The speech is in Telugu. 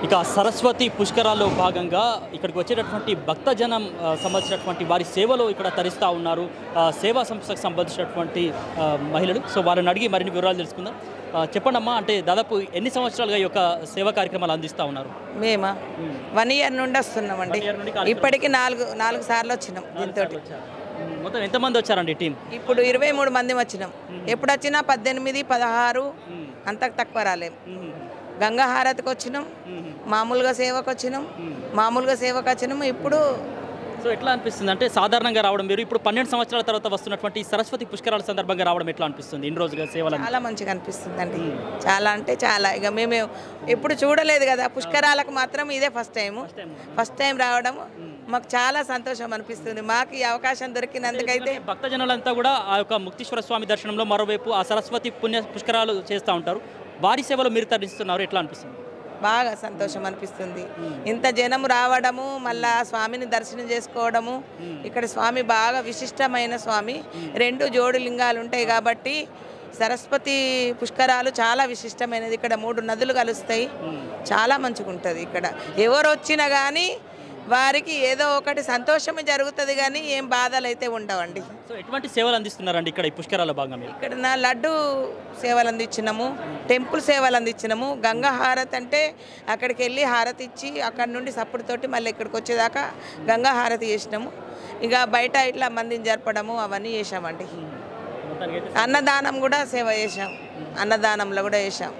ఇక సరస్వతి పుష్కరాల్లో భాగంగా ఇక్కడికి వచ్చేటటువంటి భక్తజనం సంబంధించినటువంటి వారి సేవలో ఇక్కడ తరిస్తూ ఉన్నారు సేవా సంస్థకు సంబంధించినటువంటి మహిళలు. సో వారిని అడిగి మరిన్ని వివరాలు తెలుసుకుందాం. చెప్పండి అమ్మా, అంటే దాదాపు ఎన్ని సంవత్సరాలుగా ఈ యొక్క సేవా కార్యక్రమాలు అందిస్తూ ఉన్నారు? మేమా 1 ఇయర్ నుండి వస్తున్నామండి. ఇప్పటికి నాలుగు సార్లు వచ్చినాం. దీంతో మొత్తం ఎంతమంది వచ్చారండి టీం? ఇప్పుడు 23 మంది వచ్చినాం. ఎప్పుడు వచ్చినా 18, 16 అంతకు తక్కువ రాలేము. గంగా హారతికి వచ్చినాం, మామూలుగా సేవకు వచ్చినాం. ఇప్పుడు సో ఎట్లా అనిపిస్తుంది అంటే సాధారణంగా రావడం మీరు ఇప్పుడు 12 సంవత్సరాల తర్వాత వస్తున్నటువంటి సరస్వతి పుష్కరాల సందర్భంగా రావడం ఎట్లా అనిపిస్తుంది? ఇన్ని రోజులుగా సేవలు చాలా మంచిగా అనిపిస్తుంది అండి. చాలా అంటే చాలా. ఇక మేము ఎప్పుడు చూడలేదు కదా, పుష్కరాలకు మాత్రం ఇదే ఫస్ట్ టైం రావడం మాకు చాలా సంతోషం అనిపిస్తుంది. మాకు ఈ అవకాశం దొరికినందుకైతే భక్తజనులంతా కూడా ఆ యొక్క ముక్తీశ్వర స్వామి దర్శనంలో మరోవైపు ఆ సరస్వతి పుణ్య పుష్కరాలు చేస్తూ ఉంటారు. వారి సేవలు మీరు తరలిస్తున్నారు, ఎట్లా అనిపిస్తుంది? బాగా సంతోషం అనిపిస్తుంది. ఇంత జనం రావడము, మళ్ళా స్వామిని దర్శనం చేసుకోవడము. ఇక్కడ స్వామి బాగా విశిష్టమైన స్వామి. 2 జోడు లింగాలు ఉంటాయి కాబట్టి సరస్వతి పుష్కరాలు చాలా విశిష్టమైనది. ఇక్కడ 3 నదులు కలుస్తాయి. చాలా మంచిగా ఉంటుంది. ఇక్కడ ఎవరు వచ్చినా కానీ వారికి ఏదో ఒకటి సంతోషమే జరుగుతుంది, కానీ ఏం బాధలు అయితే ఉండవండి. సో ఎటువంటి సేవలు అందిస్తున్నారండి ఇక్కడ ఈ పుష్కరాల భాగంగా? ఇక్కడ నా లడ్డు సేవలు అందించినాము, టెంపుల్ సేవలు అందించినాము. గంగా హారతి అంటే అక్కడికి వెళ్ళి హారతి ఇచ్చి అక్కడి నుండి సప్పుడుతోటి మళ్ళీ ఇక్కడికి వచ్చేదాకా గంగా హారతి చేసినాము. ఇక బయట ఇట్లా మందిని జరపడము అవన్నీ చేసామండి. అన్నదానం కూడా సేవ చేసాం. అన్నదానంలో కూడా చేసాం.